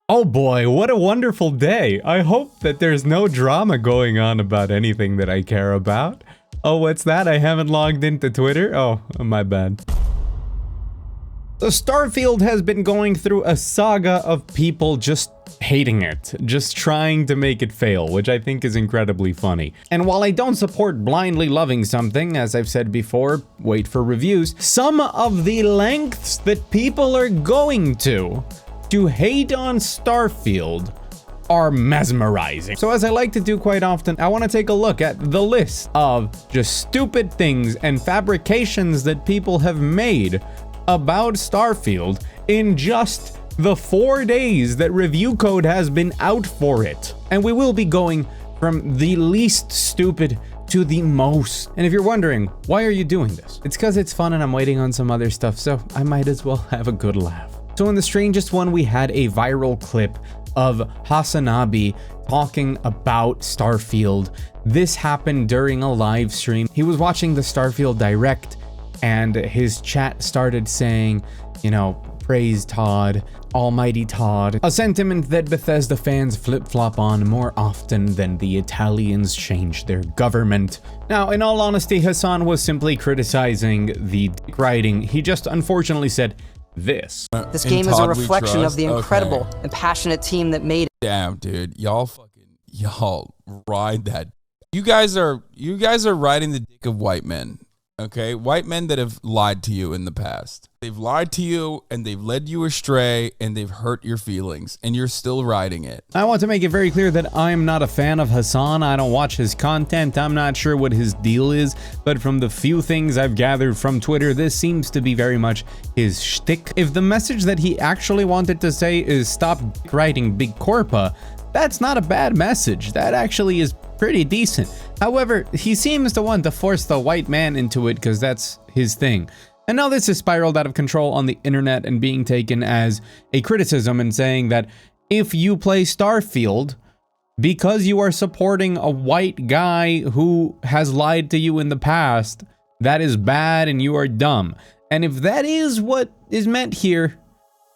Oh boy, what a wonderful day. I hope that there's no drama going on about anything that I care about. Oh, what's that? I haven't logged into Twitter? Oh, my bad. So Starfield has been going through a saga of people just hating it, just trying to make it fail, which I think is incredibly funny. And while I don't support blindly loving something, as I've said before, wait for reviews, some of the lengths that people are going to hate on Starfield are mesmerizing. So as I like to do quite often, I want to take a look at the list of just stupid things and fabrications that people have made about Starfield in just the 4 days that review code has been out for it. And we will be going from the least stupid to the most. And if you're wondering, why are you doing this? It's because it's fun and I'm waiting on some other stuff, so I might as well have a good laugh. So in the strangest one, we had a viral clip of Hassan talking about Starfield. This happened during a live stream. He was watching the Starfield Direct and his chat started saying, you know, praise Todd, almighty Todd, a sentiment that Bethesda fans flip-flop on more often than the Italians change their government. Now, in all honesty, Hassan was simply criticizing the writing. He just unfortunately said, this game is a reflection of the incredible and passionate team that made it. Damn, dude, y'all ride that. You guys are riding the dick of white men. Okay, white men that have lied to you in the past. They've lied to you and they've led you astray and they've hurt your feelings and you're still riding it. I want to make it very clear that I'm not a fan of Hassan. I don't watch his content. I'm not sure what his deal is, but from the few things I've gathered from Twitter, this seems to be very much his shtick. If the message that he actually wanted to say is stop writing big corpa, that's not a bad message. That actually is pretty decent. However, he seems to want to force the white man into it because that's his thing. And now this has spiraled out of control on the internet and being taken as a criticism and saying that if you play Starfield because you are supporting a white guy who has lied to you in the past, that is bad and you are dumb. And if that is what is meant here,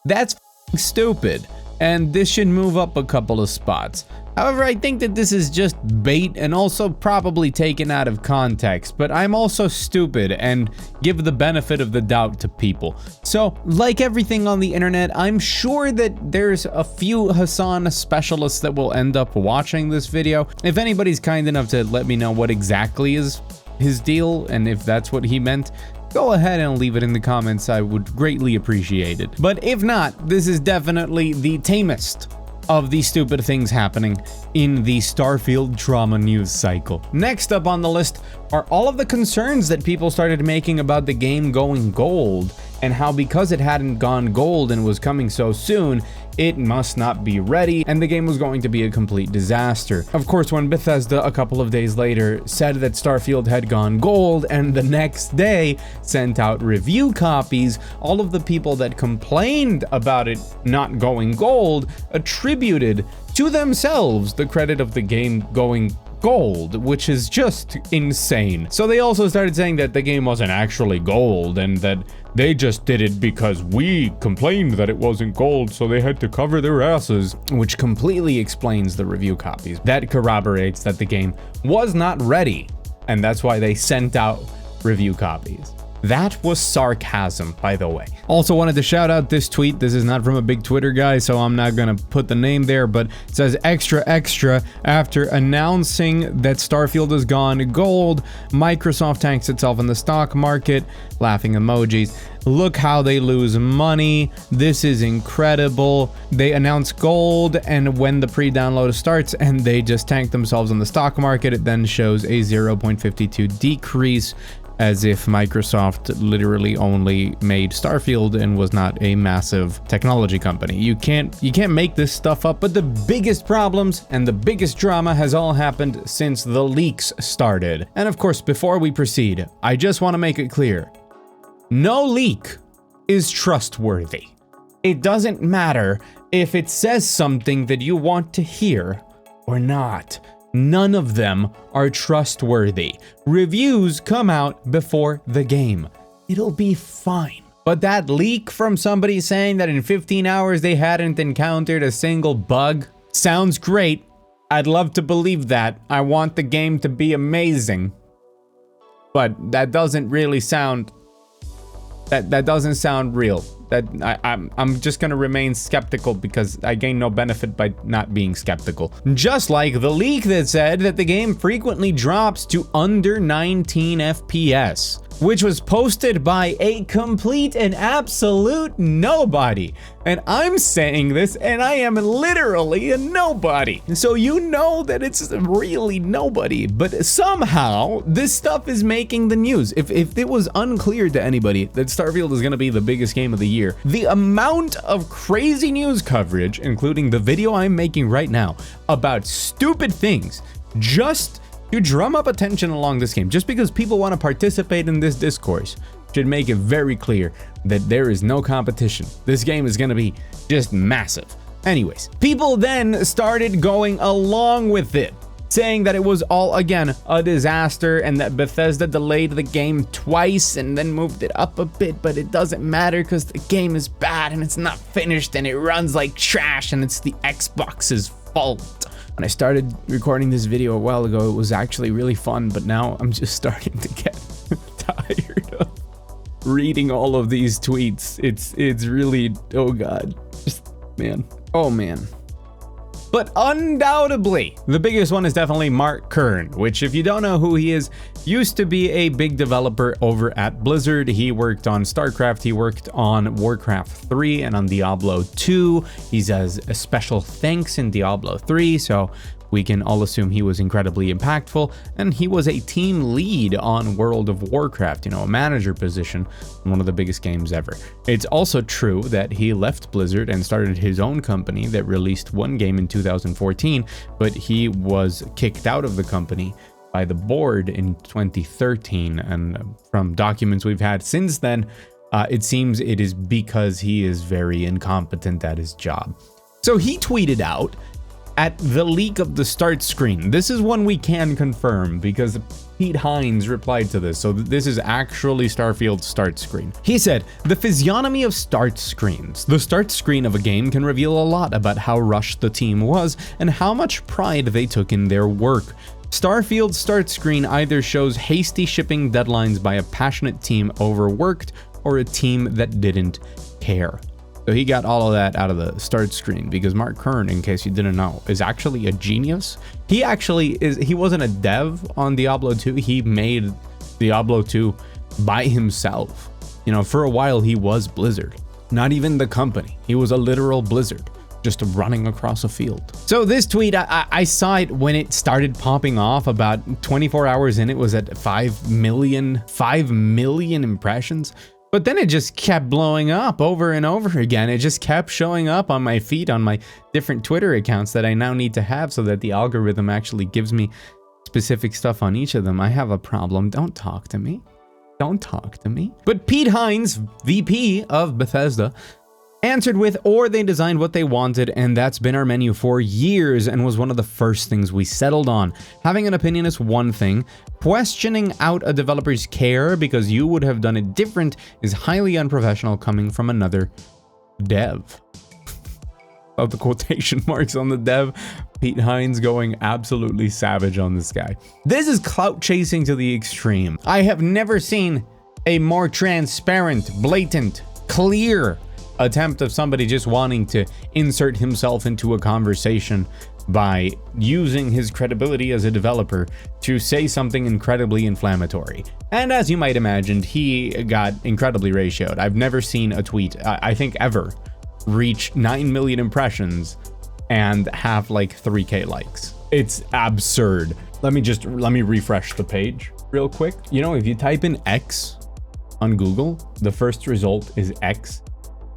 that's stupid. And this should move up a couple of spots. However, I think that this is just bait and also probably taken out of context, but I'm also stupid and give the benefit of the doubt to people. So, like everything on the internet, I'm sure that there's a few Hassan specialists that will end up watching this video. If anybody's kind enough to let me know what exactly is his deal and if that's what he meant, go ahead and leave it in the comments. I would greatly appreciate it. But if not, this is definitely the tamest of the stupid things happening in the Starfield drama news cycle. Next up on the list are all of the concerns that people started making about the game going gold and how because it hadn't gone gold and was coming so soon, it must not be ready and the game was going to be a complete disaster. Of course, when Bethesda a couple of days later said that Starfield had gone gold and the next day sent out review copies, all of the people that complained about it not going gold attributed to themselves the credit of the game going gold, which is just insane. So they also started saying that the game wasn't actually gold and that they just did it because we complained that it wasn't gold, so they had to cover their asses, which completely explains the review copies. That corroborates that the game was not ready, and that's why they sent out review copies. That was sarcasm, by the way. Also wanted to shout out this tweet. This is not from a big Twitter guy, so I'm not gonna put the name there, but it says extra extra after announcing that Starfield has gone gold, Microsoft tanks itself in the stock market, laughing emojis. Look how they lose money. This is incredible. They announce gold and when the pre-download starts and they just tank themselves on the stock market, it then shows a 0.52 decrease, as if Microsoft literally only made Starfield and was not a massive technology company. You can't make this stuff up, but the biggest problems and the biggest drama has all happened since the leaks started. And of course, before we proceed, I just want to make it clear, no leak is trustworthy. It doesn't matter if it says something that you want to hear or not. None of them are trustworthy. Reviews come out before the game. It'll be fine. But that leak from somebody saying that in 15 hours they hadn't encountered a single bug sounds great. I'd love to believe that. I want the game to be amazing. But that doesn't really sound... That doesn't sound real. I'm just gonna remain skeptical because I gain no benefit by not being skeptical. Just like the leak that said that the game frequently drops to under 19 FPS, which was posted by a complete and absolute nobody. And I'm saying this, and I am literally a nobody. So you know that it's really nobody, but somehow this stuff is making the news. If it was unclear to anybody that Starfield is gonna be the biggest game of the year, the amount of crazy news coverage, including the video I'm making right now, about stupid things, just to drum up attention along this game, just because people want to participate in this discourse, should make it very clear that there is no competition. This game is going to be just massive. Anyways, people then started going along with it, saying that it was all, again, a disaster and that Bethesda delayed the game twice and then moved it up a bit, but it doesn't matter because the game is bad and it's not finished and it runs like trash and it's the Xbox's fault. When I started recording this video a while ago, it was actually really fun, but now I'm just starting to get tired of reading all of these tweets. It's really, oh god, just, man, oh man. But undoubtedly, the biggest one is definitely Mark Kern, which, if you don't know who he is, used to be a big developer over at Blizzard. He worked on StarCraft, he worked on Warcraft 3 and on Diablo 2. He says a special thanks in Diablo 3, so we can all assume he was incredibly impactful, and he was a team lead on World of Warcraft, you know, a manager position in one of the biggest games ever. It's also true that he left Blizzard and started his own company that released one game in 2014, but he was kicked out of the company by the board in 2013, and from documents we've had since then, it seems it is because he is very incompetent at his job. So he tweeted out at the leak of the start screen. This is one we can confirm because Pete Hines replied to this, so this is actually Starfield's start screen. He said, "The physiognomy of start screens. The start screen of a game can reveal a lot about how rushed the team was and how much pride they took in their work. Starfield's start screen either shows hasty shipping deadlines by a passionate team overworked or a team that didn't care." So he got all of that out of the start screen because Mark Kern, in case you didn't know, is actually a genius. He wasn't a dev on Diablo 2. He made Diablo 2 by himself. You know, for a while he was Blizzard. Not even the company. He was a literal Blizzard, just running across a field. So this tweet, I saw it when it started popping off. About 24 hours in, it was at 5 million impressions. But then it just kept blowing up over and over again. It just kept showing up on my feed on my different Twitter accounts that I now need to have so that the algorithm actually gives me specific stuff on each of them. I have a problem. Don't talk to me. Don't talk to me. But Pete Hines, VP of Bethesda, answered with, "Or they designed what they wanted, and that's been our menu for years and was one of the first things we settled on. Having an opinion is one thing. Questioning out a developer's care because you would have done it different is highly unprofessional coming from another dev." Of the quotation marks on the dev. Pete Hines going absolutely savage on this guy. This is clout chasing to the extreme. I have never seen a more transparent, blatant, clear attempt of somebody just wanting to insert himself into a conversation by using his credibility as a developer to say something incredibly inflammatory. And as you might imagine, he got incredibly ratioed. I've never seen a tweet, I think ever, reach 9 million impressions and have like 3K likes. It's absurd. Let me refresh the page real quick. You know, if you type in X on Google, the first result is X,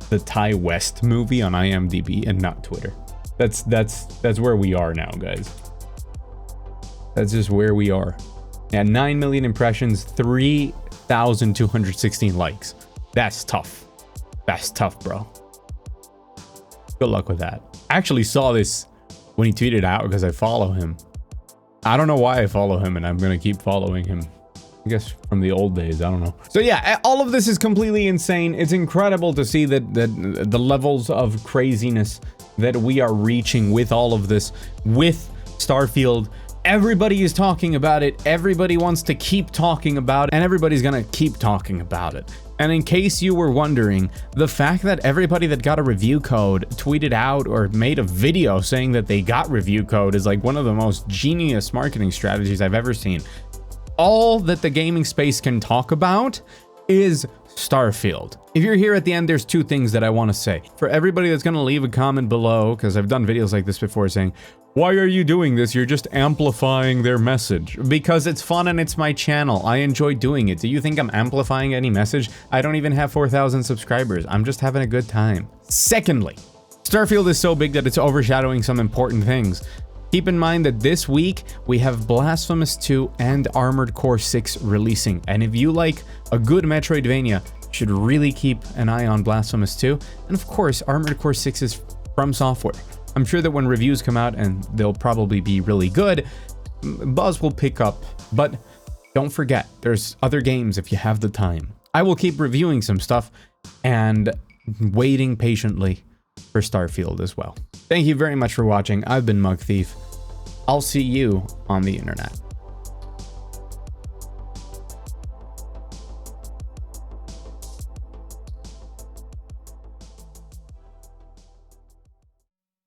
the Ty West movie on IMDb, and not Twitter. That's where we are now, guys. That's just where we are. Yeah, 9 million impressions, 3,216 likes. That's tough. That's tough, bro. Good luck with that. I actually saw this when he tweeted out because I follow him. I don't know why I follow him, and I'm gonna keep following him I guess from the old days, I don't know. So yeah, all of this is completely insane. It's incredible to see that the levels of craziness that we are reaching with all of this, with Starfield. Everybody is talking about it, everybody wants to keep talking about it, and everybody's gonna keep talking about it. And in case you were wondering, the fact that everybody that got a review code tweeted out or made a video saying that they got review code is like one of the most genius marketing strategies I've ever seen. All that the gaming space can talk about is Starfield. If you're here at the end, there's two things that I want to say. For everybody that's going to leave a comment below, because I've done videos like this before saying, why are you doing this? You're just amplifying their message. Because it's fun and it's my channel. I enjoy doing it. Do you think I'm amplifying any message? I don't even have 4,000 subscribers. I'm just having a good time. Secondly, Starfield is so big that it's overshadowing some important things. Keep in mind that this week we have Blasphemous 2 and Armored Core 6 releasing. And if you like a good Metroidvania, you should really keep an eye on Blasphemous 2. And of course, Armored Core 6 is from Software. I'm sure that when reviews come out, and they'll probably be really good, buzz will pick up. But don't forget, there's other games if you have the time. I will keep reviewing some stuff and waiting patiently for Starfield as well. Thank you very much for watching. I've been Mugthief. I'll see you on the internet.